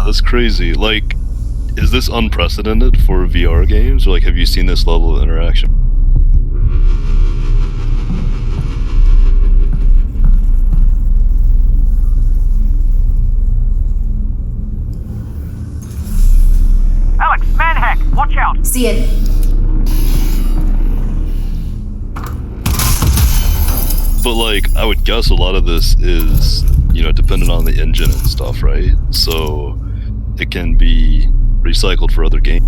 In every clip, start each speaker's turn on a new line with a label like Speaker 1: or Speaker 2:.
Speaker 1: that's crazy. Like, is this unprecedented for VR games? Or, like, have you seen this level of interaction?
Speaker 2: Alyx, manhack, watch out!
Speaker 3: See it.
Speaker 1: But, like, I would guess a lot of this is, you know, dependent on the engine and stuff, right? So it can be recycled for other games.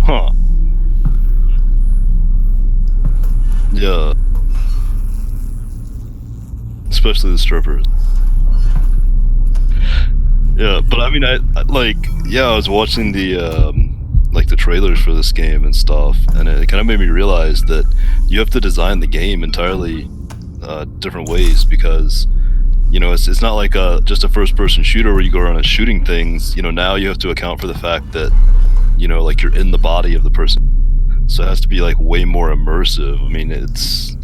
Speaker 1: Huh. Yeah. Especially the strippers. Yeah, but I mean, I was watching the, like the trailers for this game and stuff, and it kind of made me realize that you have to design the game entirely different ways because, you know, it's not like just a first-person shooter where you go around and shooting things. You know, now you have to account for the fact that, you know, like you're in the body of the person, so it has to be like way more immersive. I mean, it's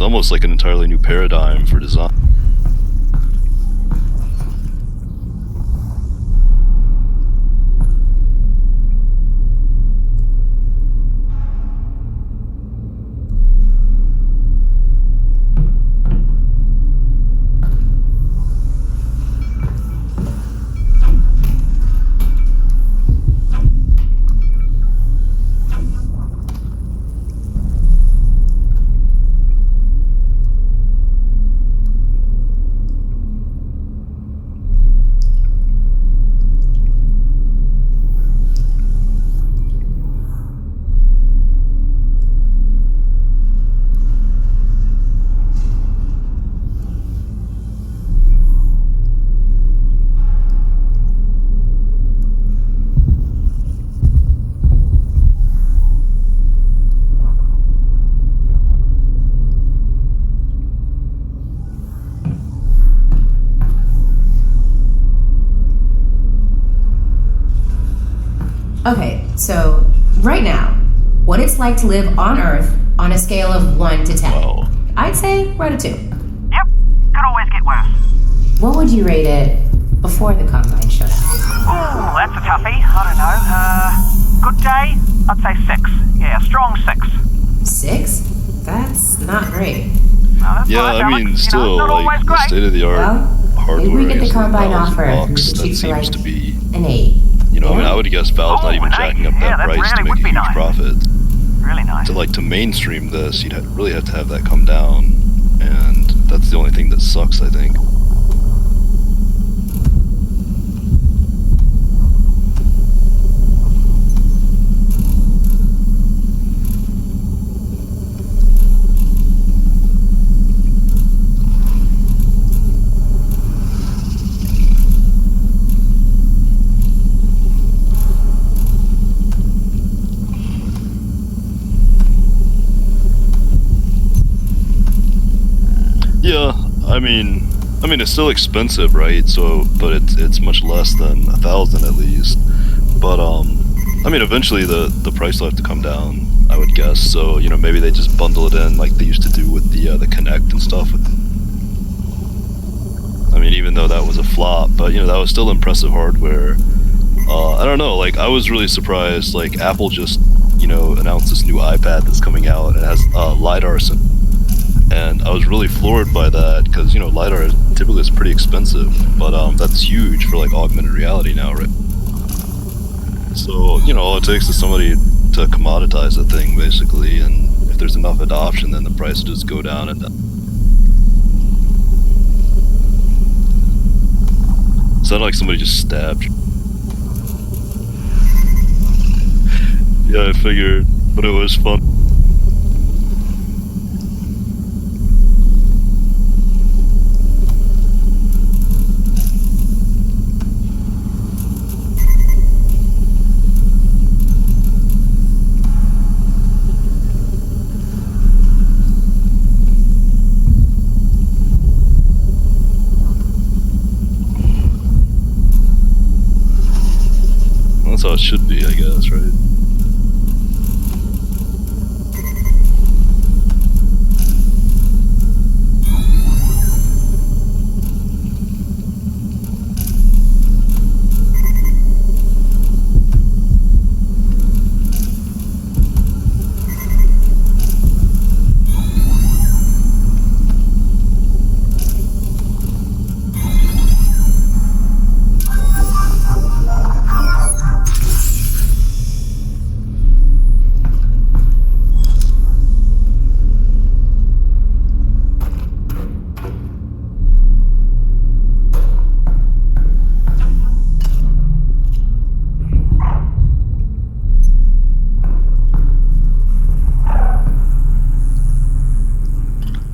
Speaker 1: almost like an entirely new paradigm for design.
Speaker 3: Okay, so right now, what it's like to live on Earth on a scale of 1 to 10.
Speaker 1: Wow.
Speaker 3: I'd say we're at a 2.
Speaker 2: Yep, could always get worse.
Speaker 3: What would you rate it before the Combine showed up?
Speaker 2: Oh, that's a toughie. I don't know. Good day? I'd say 6. Yeah, strong 6.
Speaker 3: 6? That's not great.
Speaker 2: No, that's
Speaker 1: Yeah,
Speaker 2: right,
Speaker 1: I
Speaker 2: Alyx.
Speaker 1: mean,
Speaker 2: You know,
Speaker 1: still,
Speaker 2: not always
Speaker 1: like, the
Speaker 2: great.
Speaker 1: state-of-the-art
Speaker 3: Well,
Speaker 1: hardware
Speaker 3: maybe we get the
Speaker 1: is
Speaker 3: Combine
Speaker 1: $1,000
Speaker 3: offer and
Speaker 1: bucks.
Speaker 3: we
Speaker 1: That
Speaker 3: shoot for
Speaker 1: seems
Speaker 3: like
Speaker 1: to be,
Speaker 3: an 8.
Speaker 1: you know, I mean, I would guess Valve's not even
Speaker 2: an
Speaker 1: jacking
Speaker 2: 8.
Speaker 1: up
Speaker 2: Yeah,
Speaker 1: that
Speaker 2: that
Speaker 1: price to
Speaker 2: really
Speaker 1: make
Speaker 2: would
Speaker 1: a
Speaker 2: be
Speaker 1: huge
Speaker 2: nice.
Speaker 1: profit.
Speaker 2: Really nice.
Speaker 1: To mainstream this, you'd really have to have that come down, and that's the only thing that sucks, I think. Yeah, I mean, it's still expensive, right? So, but it's much less than 1,000 at least. But I mean, eventually the price will have to come down, I would guess. So you know, maybe they just bundle it in like they used to do with the Kinect and stuff. I mean, even though that was a flop, but you know, that was still impressive hardware. I don't know, like I was really surprised. Like Apple just, you know, announced this new iPad that's coming out and it has LiDAR. And I was really floored by that because, you know, LiDAR typically is pretty expensive, but that's huge for like augmented reality now, right? So, you know, all it takes is somebody to commoditize the thing basically, and if there's enough adoption, then the price will just go down and down. Sounded like somebody just stabbed you. Yeah, I figured, but it was fun. That's how it should be, I guess, right?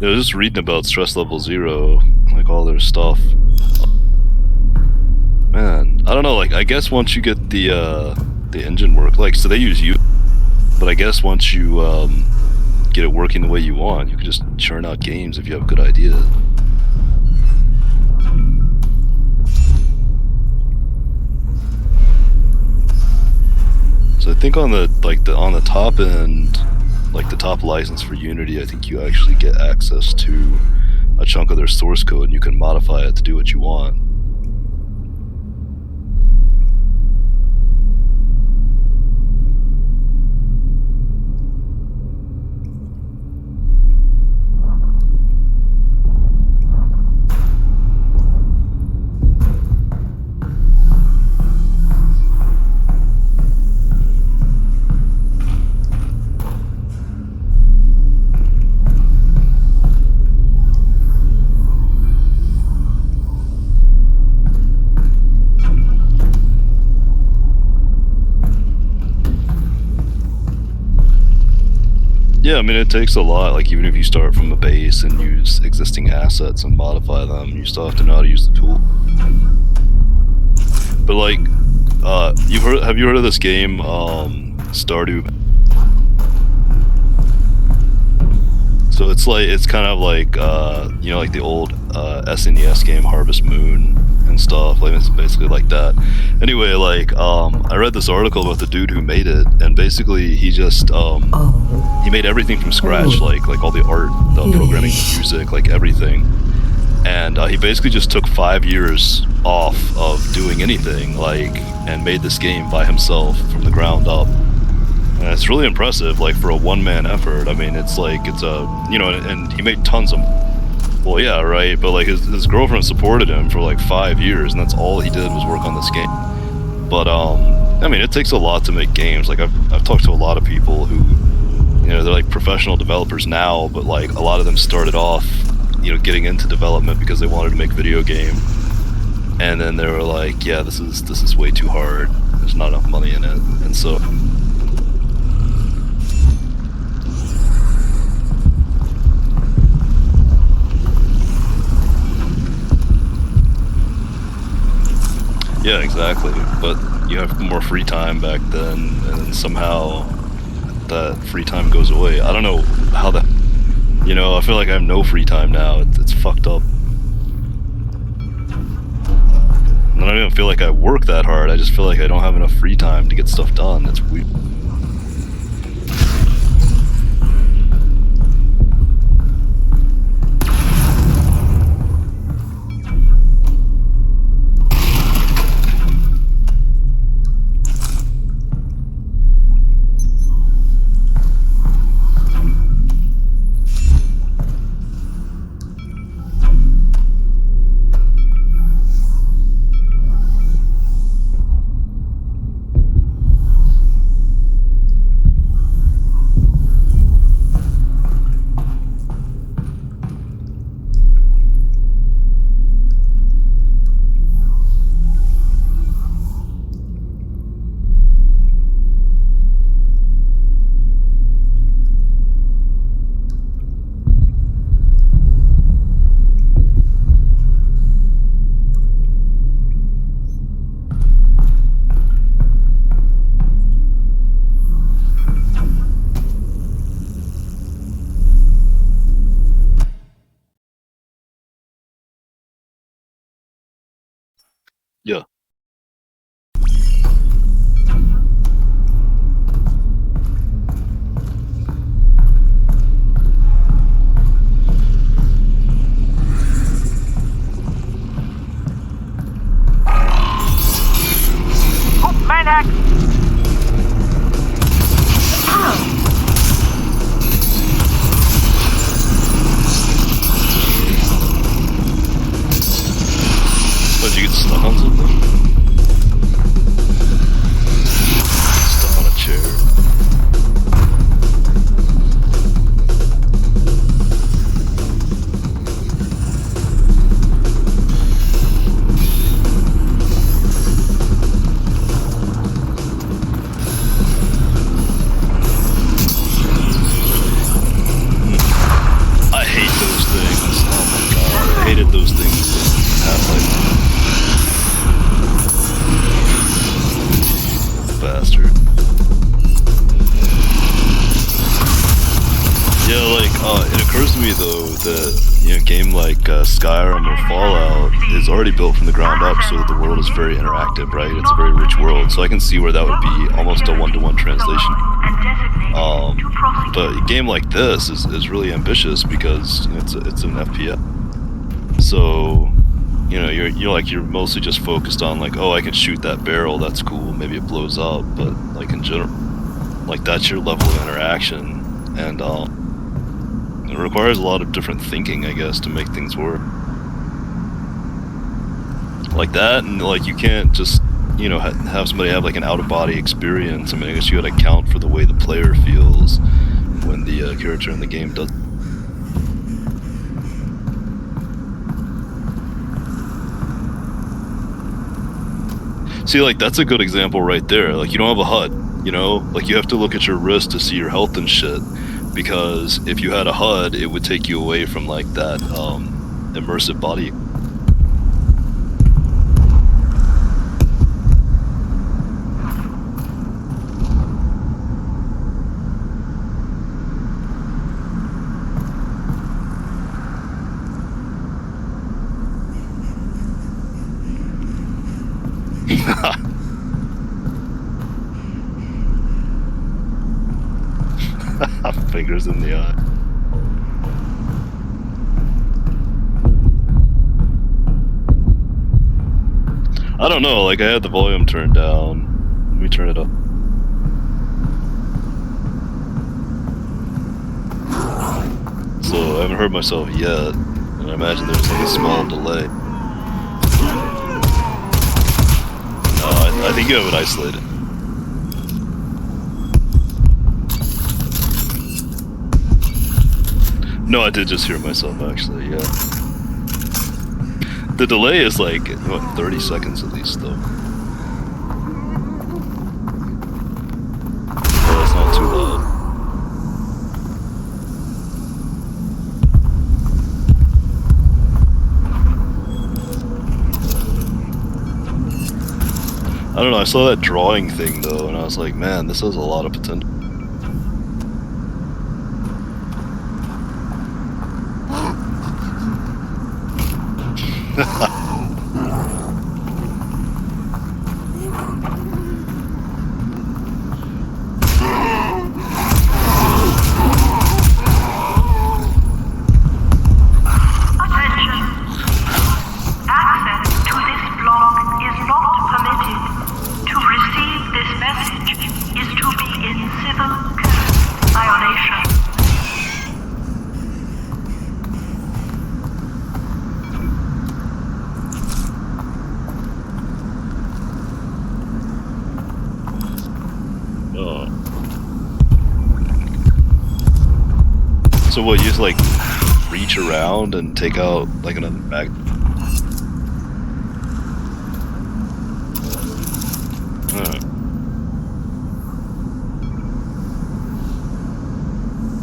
Speaker 1: I was just reading about Stress Level Zero, like all their stuff. Man, I don't know. Like, I guess once you get the engine work, like, so they use you, but I guess once you get it working the way you want, you can just churn out games if you have good ideas. So I think on the top end, like the top license for Unity, I think you actually get access to a chunk of their source code and you can modify it to do what you want. Yeah, I mean, it takes a lot. Like, even if you start from a base and use existing assets and modify them, you still have to know how to use the tool. But like, have you heard of this game, Stardew? So it's kind of like, you know, like the old SNES game Harvest Moon and stuff. Like, it's basically like that. Anyway, like, I read this article about the dude who made it, and basically he just he made everything from scratch, like all the art, the programming, the music, like everything. And he basically just took 5 years off of doing anything, like, and made this game by himself from the ground up. And it's really impressive, like, for a one-man effort. I mean, it's like, it's a, you know, and he made tons of, well, yeah, right, but like his girlfriend supported him for like 5 years, and that's all he did was work on this game. But I mean, it takes a lot to make games. Like, I've talked to a lot of people who, you know, they're like professional developers now, but like a lot of them started off, you know, getting into development because they wanted to make a video game, and then they were like, yeah, this is way too hard. There's not enough money in it, and so. Yeah, exactly. But you have more free time back then, and somehow that free time goes away. I don't know how that. You know, I feel like I have no free time now. It's fucked up. And I don't even feel like I work that hard. I just feel like I don't have enough free time to get stuff done. It's weird. Yeah.
Speaker 2: Oh, maniac!
Speaker 1: But you get stuck on something? Stuck on a chair. I hate those things. Oh my god, I hated those things in Half-Life. Bastard. Yeah, like, it occurs to me though that, you know, a game like Skyrim or Fallout is already built from the ground up so that the world is very interactive, right? It's a very rich world, so I can see where that would be almost a one-to-one translation. But a game like this is really ambitious because, you know, it's an FPS. So, you know, you're mostly just focused on like, oh, I can shoot that barrel, that's cool, maybe it blows up, but like in general, like that's your level of interaction, and it requires a lot of different thinking, I guess, to make things work. Like that, and like you can't just, you know, have somebody have like an out-of-body experience. I mean, I guess you gotta account for the way the player feels when the character in the game does. See, like, that's a good example right there. Like, you don't have a HUD, you know? Like, you have to look at your wrist to see your health and shit, because if you had a HUD, it would take you away from, like, that, immersive body. Fingers in the eye. I don't know, like I had the volume turned down. Let me turn it up. So I haven't heard myself yet, and I imagine there's like a small delay. I think you have it isolated. No, I did just hear myself actually, yeah. The delay is like, what, 30 seconds at least though. Well, that's not too loud. I don't know, I saw that drawing thing though, and I was like, man, this has a lot of potential.
Speaker 4: Attention. Access to this block is not permitted. To receive this message is to be in civil code violation.
Speaker 1: Oh. So what, you just like reach around and take out like another bag?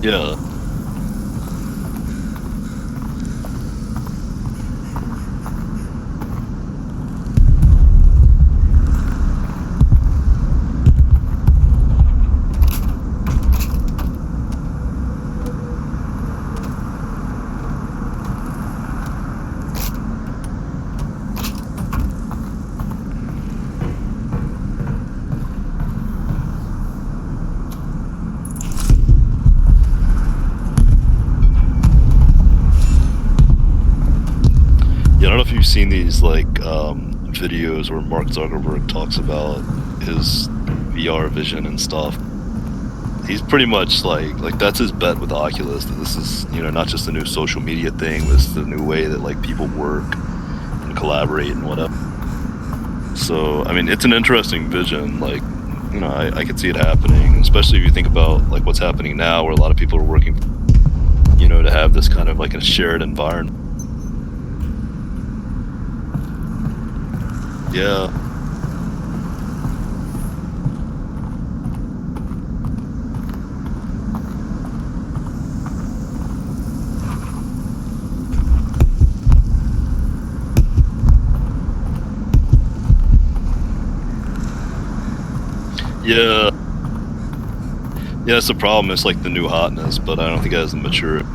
Speaker 1: Yeah. Yeah, I don't know if you've seen these like videos where Mark Zuckerberg talks about his VR vision and stuff. He's pretty much like that's his bet with the Oculus, that this is, you know, not just a new social media thing, but it's the new way that like people work and collaborate and whatever. So I mean, it's an interesting vision. Like, you know, I could see it happening, especially if you think about like what's happening now, where a lot of people are working, you know, to have this kind of like a shared environment. Yeah. Yeah. Yeah, that's the problem. It's like the new hotness, but I don't think it has the maturity.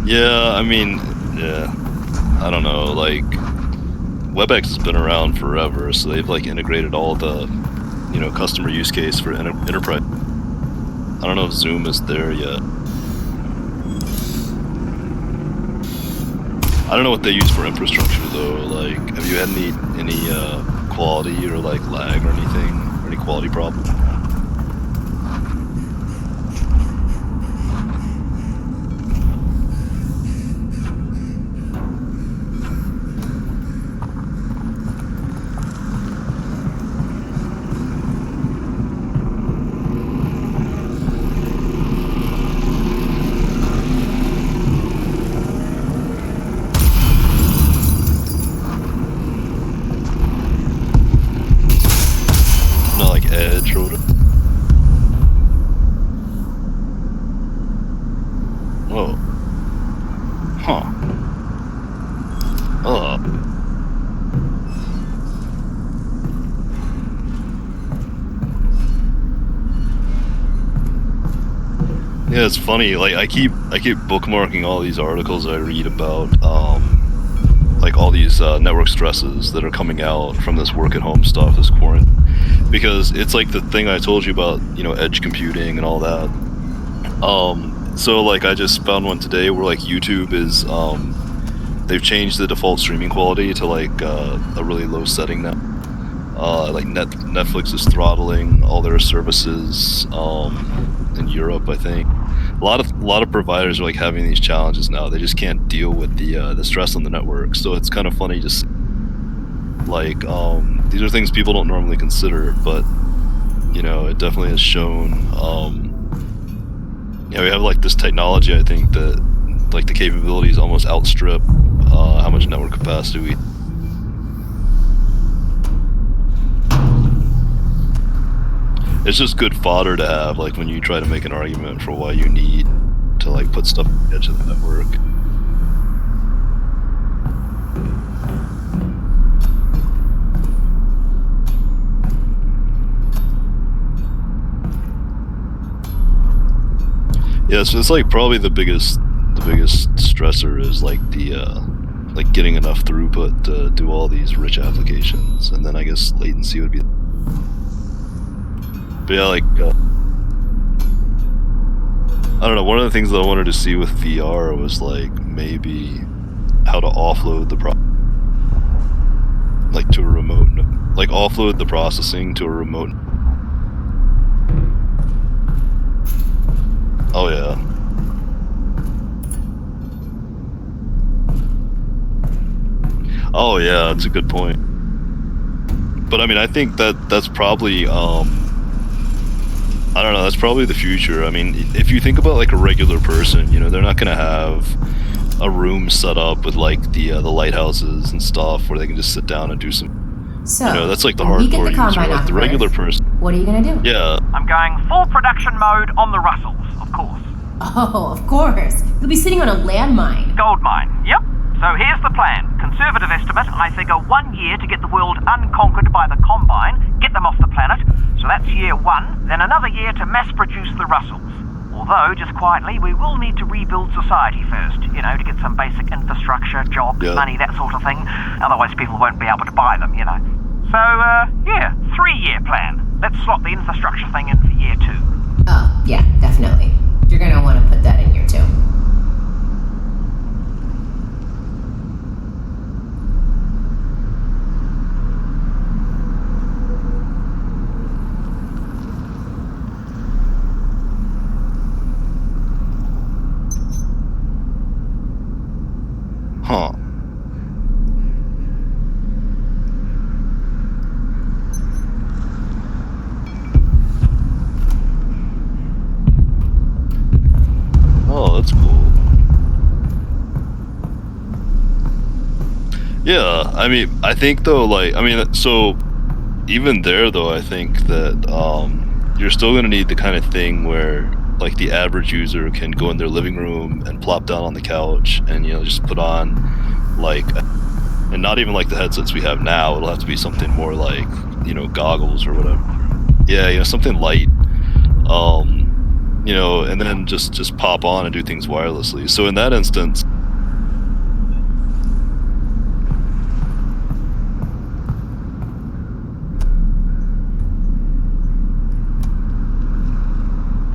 Speaker 1: Yeah, I mean, yeah, I don't know, like, WebEx has been around forever, so they've, like, integrated all the, you know, customer use case for enterprise. I don't know if Zoom is there yet. I don't know what they use for infrastructure, though. Like, have you had any quality or, like, lag or anything, or any quality problem? Not like Edge or whatever. Whoa. Huh. Yeah, it's funny. Like I keep bookmarking all these articles I read about, like all these network stresses that are coming out from this work at home stuff, this quarantine, because it's like the thing I told you about, you know, edge computing and all that. So like I just found one today where like YouTube is, they've changed the default streaming quality to like a really low setting now. Like Netflix is throttling all their services in Europe, I think. A lot of providers are like having these challenges now. They just can't deal with the stress on the network. So it's kind of funny, just like these are things people don't normally consider, but you know, it definitely has shown. You know, we have like this technology, I think, that like the capabilities almost outstrip how much network capacity we. It's just good fodder to have, like when you try to make an argument for why you need to like put stuff on the edge of the network. Yeah, so it's like probably the biggest stressor is like the like getting enough throughput to do all these rich applications, and then I guess latency would be. But yeah, like I don't know. One of the things that I wanted to see with VR was like maybe how to offload the like to a remote, like offload the processing to a remote. Oh yeah. Oh yeah, that's a good point. But I mean, I think that's probably I don't know, that's probably the future. I mean, if you think about like a regular person, you know, they're not gonna have a room set up with like the lighthouses and stuff where they can just sit down and do some.
Speaker 3: So,
Speaker 1: You know, that's like the
Speaker 3: when we get
Speaker 1: hardcore
Speaker 3: the
Speaker 1: user,
Speaker 3: Combine
Speaker 1: like
Speaker 3: off
Speaker 1: the
Speaker 3: of
Speaker 1: regular
Speaker 3: Earth,
Speaker 1: person.
Speaker 3: what are you gonna do?
Speaker 1: Yeah.
Speaker 2: I'm going full production mode on the Russells, of course.
Speaker 3: Oh, of course. You'll be sitting on a landmine.
Speaker 2: Gold mine, yep. So here's the plan. Conservative estimate, I figure 1 year to get the world unconquered by the Combine, get them off the planet. So that's year 1, then another year to mass produce the Russells. Although, just quietly, we will need to rebuild society first, you know, to get some basic infrastructure, jobs, money, that sort of thing. Otherwise people won't be able to buy them, you know. So, yeah, 3-year plan. Let's slot the infrastructure thing in for year 2.
Speaker 3: Oh, yeah, definitely. You're gonna want to put that in year 2.
Speaker 1: Huh. Oh, that's cool. Yeah, I mean, I think though, like, I mean, so even there though, I think that you're still gonna need the kind of thing where like the average user can go in their living room and plop down on the couch and you know just put on like, and not even like the headsets we have now. It'll have to be something more like you know goggles or whatever. Yeah, you know something light. You know, and then just pop on and do things wirelessly. So in that instance.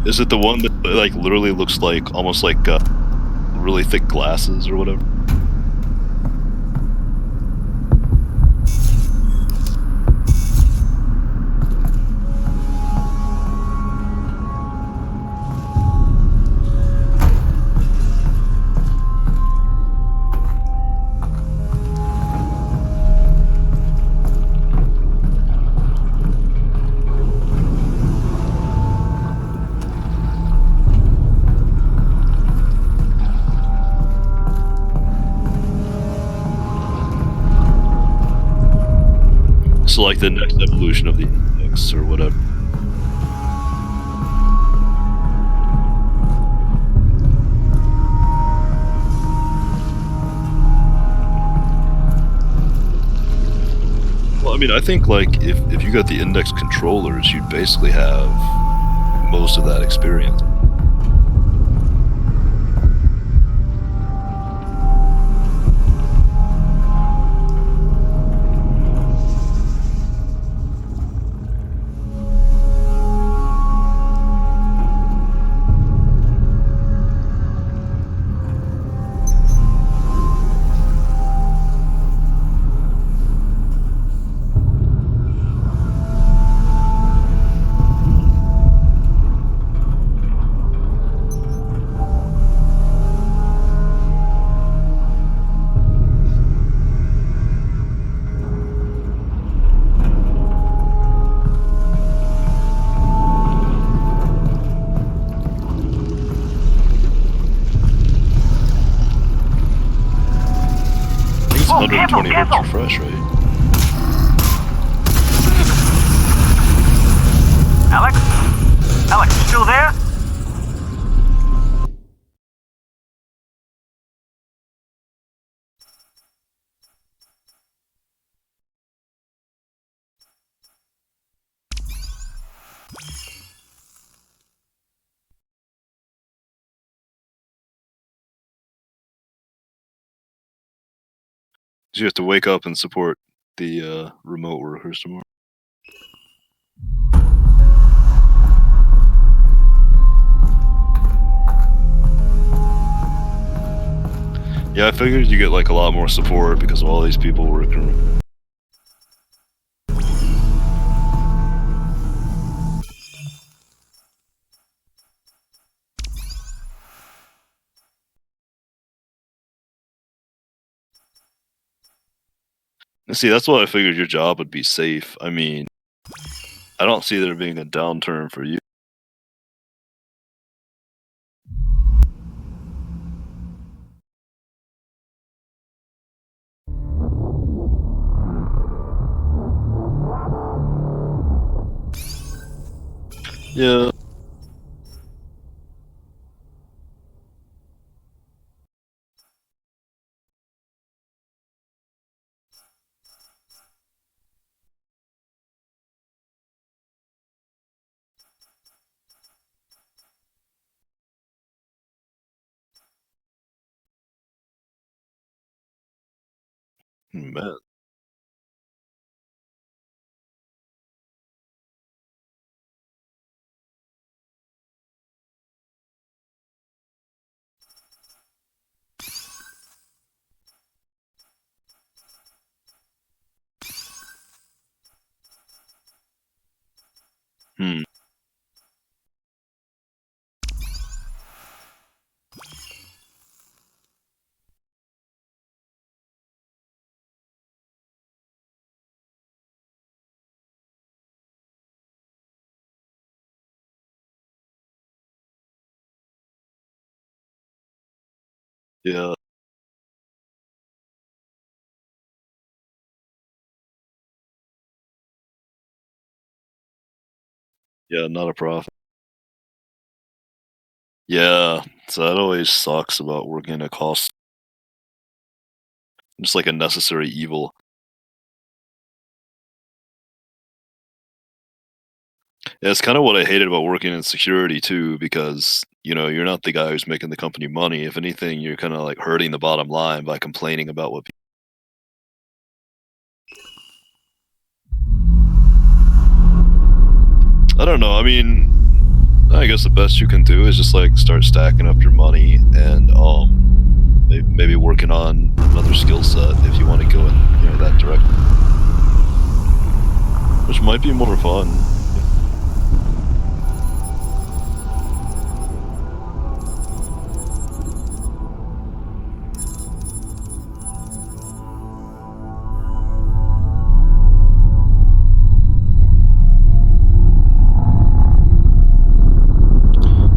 Speaker 1: Is it the one that like literally looks like almost like really thick glasses or whatever? So like the next evolution of the index or whatever. Well, I mean, I think like if you got the index controllers, you'd basically have most of that experience. I think it's 120 hertz refresh, right?
Speaker 2: Alyx? Alyx, you still there?
Speaker 1: So you have to wake up and support the remote workers tomorrow. Yeah, I figured you get like a lot more support because of all these people working. See, that's why I figured your job would be safe. I mean, I don't see there being a downturn for you. Yeah. Man. Hmm. Yeah. Yeah, not a profit. Yeah. So that always sucks about working at a cost. Just like a necessary evil. Yeah, it's kind of what I hated about working in security too, because you're not the guy who's making the company money. If anything, you're kind of like hurting the bottom line by complaining about what. I don't know. I mean, I guess the best you can do is just like start stacking up your money and maybe working on another skill set if you want to go in that direction, which might be more fun.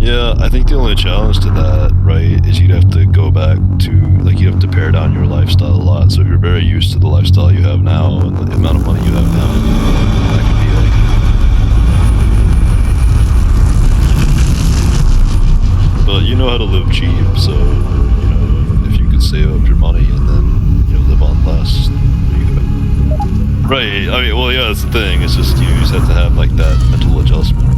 Speaker 1: Yeah, I think the only challenge to that, right, is you'd have to go back to you'd have to pare down your lifestyle a lot. So if you're very used to the lifestyle you have now and the amount of money you have now, that could be like. But you know how to live cheap, so if you could save up your money and then live on less, you could. Right. I mean, well, yeah, that's the thing. It's just you just have to have like that mental adjustment.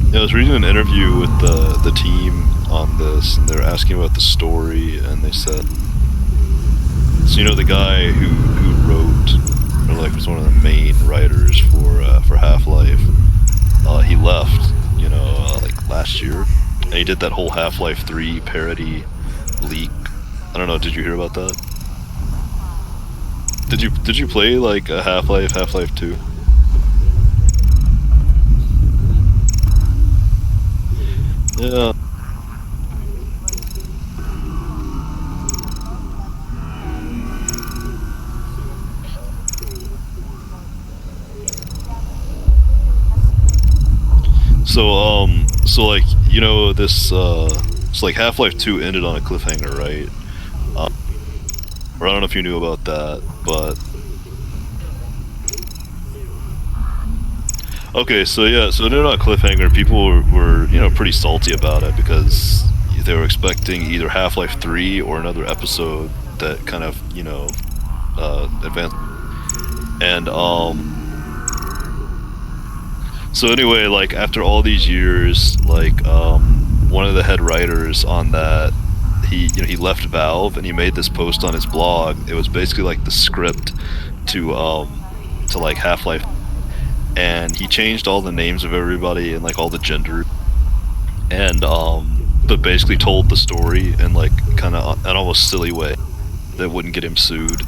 Speaker 1: I was reading an interview with the team on this, and they were asking about the story, and they said, so the guy who wrote, or like was one of the main writers for Half-Life, he left, like last year, and he did that whole Half-Life 3 parody leak. I don't know, did you hear about that? Did you play like a Half-Life 2? Yeah. So like, this, so like Half-Life 2 ended on a cliffhanger, right? Or I don't know if you knew about that, but. Okay, so yeah, so they're not cliffhanger. People were pretty salty about it because they were expecting either Half-Life 3 or another episode that kind of, advanced. And So anyway, like after all these years, like one of the head writers on that, he left Valve and he made this post on his blog. It was basically like the script to like Half-Life, and he changed all the names of everybody and like all the gender, and but basically told the story in like kind of an almost silly way that wouldn't get him sued.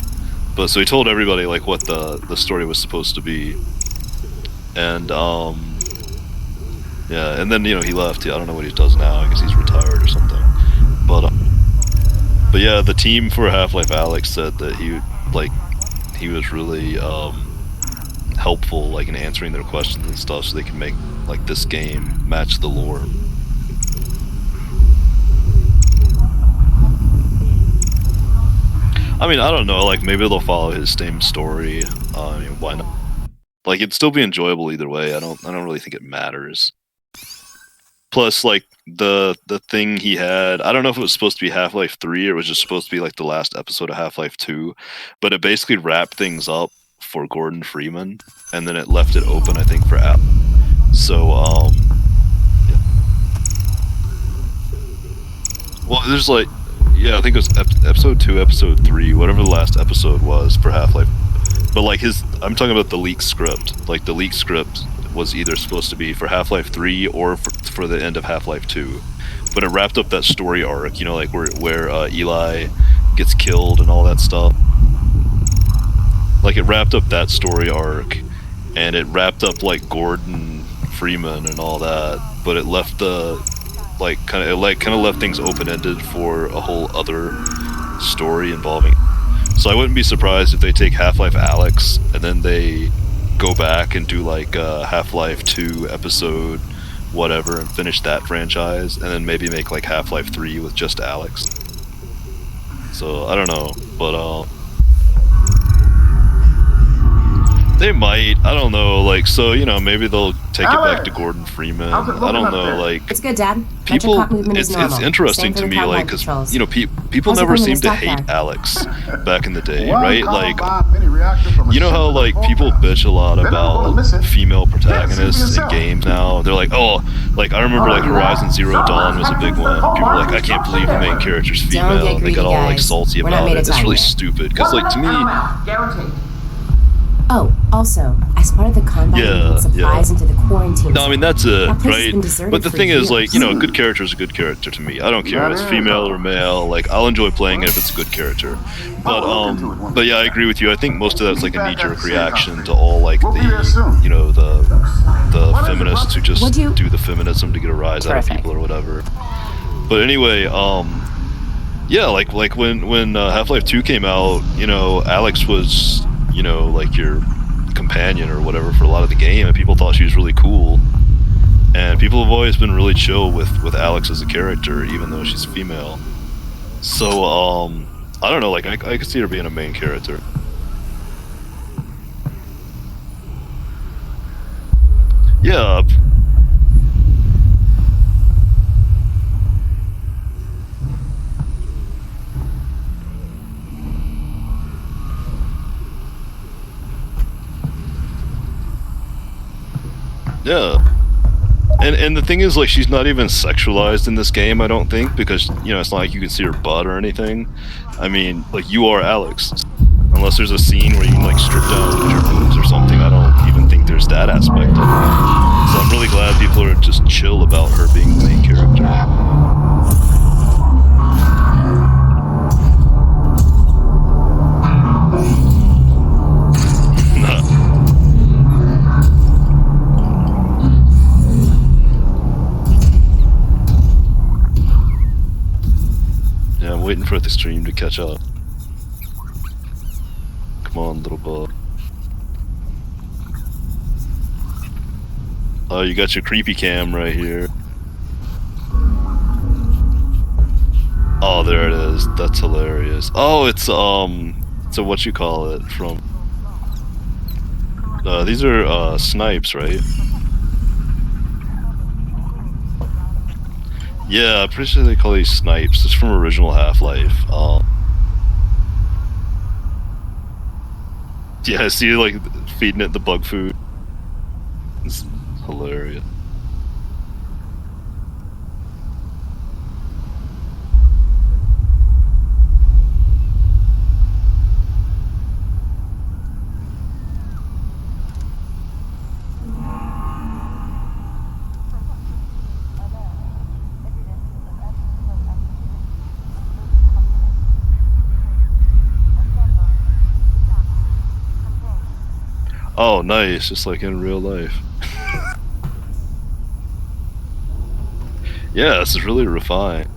Speaker 1: But so he told everybody like what the story was supposed to be, and yeah, and then he left. Yeah, I don't know what he does now. I guess he's retired or something. But yeah, the team for Half-Life Alyx said that he was really helpful like in answering their questions and stuff, so they can make like this game match the lore. I mean, I don't know, like maybe they'll follow his same story. I mean, why not? Like it'd still be enjoyable either way. I don't really think it matters. Plus, like the thing he had, I don't know if it was supposed to be Half-Life 3 or it was just supposed to be like the last episode of Half-Life 2, but it basically wrapped things up for Gordon Freeman, and then it left it open, I think, for App. So, yeah. Well, there's like, yeah, I think it was episode 2, episode 3, whatever the last episode was for Half-Life. But like I'm talking about the leak script. Like the leak script was either supposed to be for Half-Life 3 or for the end of Half-Life 2. But it wrapped up that story arc, like where Eli gets killed and all that stuff. Like it wrapped up that story arc, and it wrapped up like Gordon Freeman and all that. But it left kind of left things open-ended for a whole other story involving. So I wouldn't be surprised if they take Half-Life Alyx and then they go back and do like Half-Life 2 episode whatever and finish that franchise, and then maybe make like Half-Life 3 with just Alyx. So I don't know, but they might. I don't know. Like, so maybe they'll take it back to Gordon Freeman. I don't know. Like,
Speaker 3: it's good, Dad.
Speaker 1: People, it's interesting to me, like, because people never seem to hate Alyx back in the day, right? Like, you know how like people bitch a lot about female protagonists in games now. They're like, oh, like I remember like Horizon Zero Dawn was a big one. People were like, I can't believe the main character's female. And they got all like salty about it. It's really stupid because like to me.
Speaker 3: Oh, also, I spotted the Combine and supplies into the quarantine.
Speaker 1: No, I mean that's it, right? But the thing is, like, a good character is a good character to me. I don't care if it's female or male. Like, I'll enjoy playing it if it's a good character. But yeah, I agree with you. I think most of that's like a knee-jerk reaction to all like the feminists who just do the feminism to get a rise out of people or whatever. But anyway, yeah, like when Half-Life 2 came out, Alyx was like your companion or whatever for a lot of the game, and people thought she was really cool. And people have always been really chill with Alyx as a character, even though she's female. So, I don't know, like, I could see her being a main character. Yeah. Yeah. And the thing is, like, she's not even sexualized in this game, I don't think, because, it's not like you can see her butt or anything. I mean, like, you are Alyx. Unless there's a scene where you can, like, strip down your boobs or something, I don't even think there's that aspect of it. So I'm really glad people are just chill about her being the main character. Waiting for the stream to catch up. Come on, little bug. Oh, you got your creepy cam right here. Oh, there it is. That's hilarious. Oh, it's so what you call it from? These are snipes, right? Yeah, I'm pretty sure they call these snipes. It's from original Half-Life. Yeah, I see you like feeding it the bug food. Hilarious. Oh, nice, just like in real life. Yeah, this is really refined.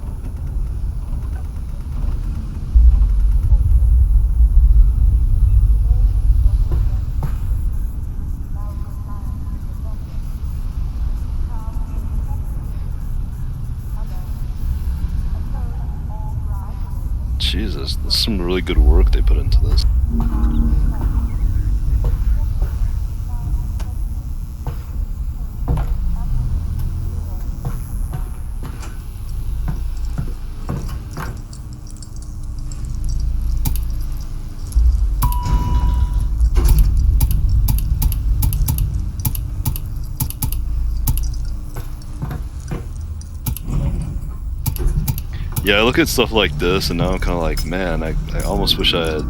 Speaker 1: Jesus, this is some really good work they put into this. Yeah, I look at stuff like this, and now I'm kind of like, man, I almost wish I had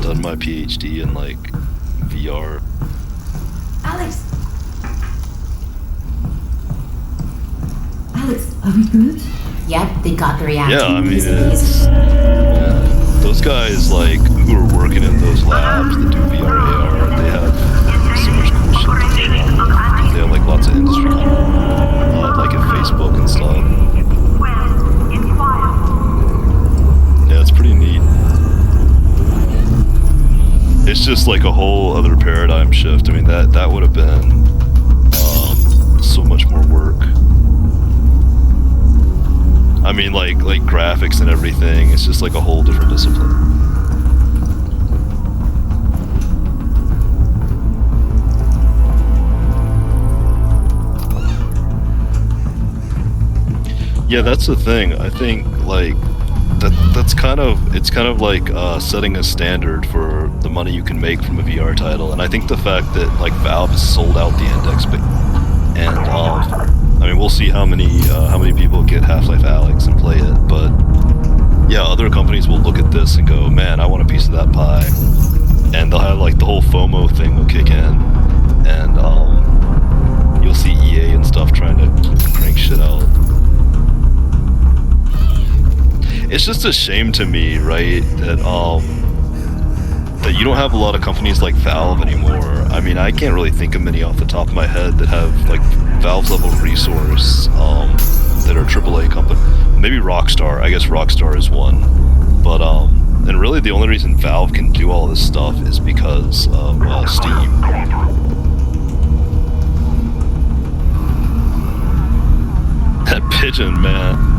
Speaker 1: done my PhD in like VR.
Speaker 3: Alyx! Alyx, are we good? Yep, they got the reactor.
Speaker 1: Yeah, I mean, those guys like who are working in those labs that do VR AR, they have so much cool shit to show. They have like lots of industry, like at Facebook and stuff. Yeah, it's pretty neat. It's just like a whole other paradigm shift. I mean, that would have been so much more work. I mean, like graphics and everything. It's just like a whole different discipline. Yeah, that's the thing. I think like it's kind of like setting a standard for the money you can make from a VR title, and I think the fact that like Valve has sold out the index, and I mean we'll see how many people get Half-Life Alyx and play it, but yeah, other companies will look at this and go, man, I want a piece of that pie, and they'll have like the whole FOMO thing will kick in, and you'll see EA and stuff trying to crank shit out. It's just a shame to me, right, that you don't have a lot of companies like Valve anymore. I mean, I can't really think of many off the top of my head that have like Valve's level resource that are AAA company. Maybe Rockstar. I guess Rockstar is one. But and really the only reason Valve can do all this stuff is because of Steam. That pigeon, man.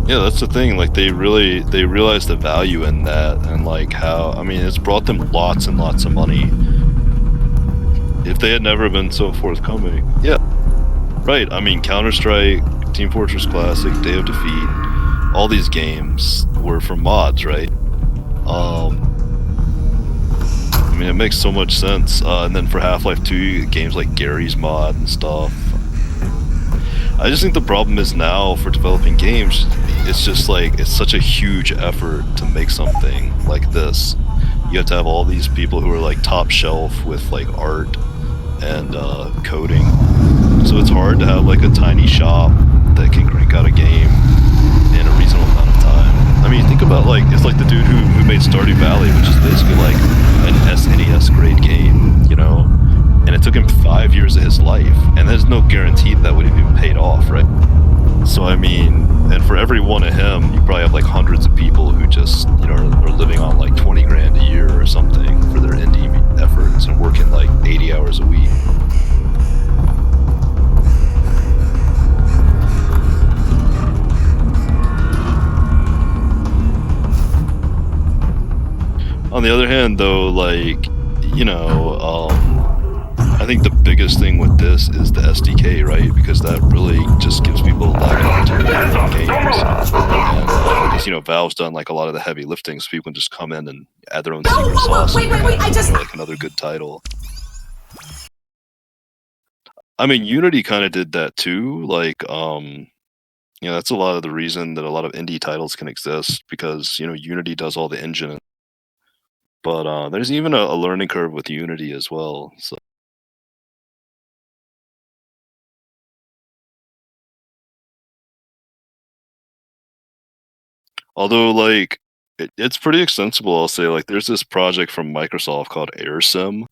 Speaker 1: Yeah, that's the thing, like they realize the value in that, and like how, I mean, it's brought them lots and lots of money. If they had never been so forthcoming. Yeah, right, I mean, Counter-Strike, Team Fortress Classic, Day of Defeat, all these games were from mods, right? I mean, it makes so much sense. And then for Half-Life 2, games like Gary's mod and stuff. I just think the problem is now for developing games, it's just like, it's such a huge effort to make something like this. You have to have all these people who are like top shelf with like art and coding. So it's hard to have like a tiny shop that can crank out a game in a reasonable amount of time. I mean, think about like, it's like the dude who made Stardew Valley, which is basically like an SNES grade game, you know? And it took him 5 years of his life, and there's no guarantee that would have even paid off, right? So I mean, and for every one of him, you probably have like hundreds of people who just, you know, are living on like 20 grand a year or something for their indie efforts and working like 80 hours a week. On the other hand, though, like, you know, I think the biggest thing with this is the SDK, right? Because that really just gives people a lot of opportunity to make games. And because, you know, Valve's done like a lot of the heavy lifting, so people can just come in and add their own secret sauce.
Speaker 3: Wait, I just...
Speaker 1: Like another good title. I mean, Unity kind of did that too. Like, you know, that's a lot of the reason that a lot of indie titles can exist, because, you know, Unity does all the engine. But there's even a learning curve with Unity as well. So. Although, like, it's pretty extensible, I'll say. Like, there's this project from Microsoft called AirSim,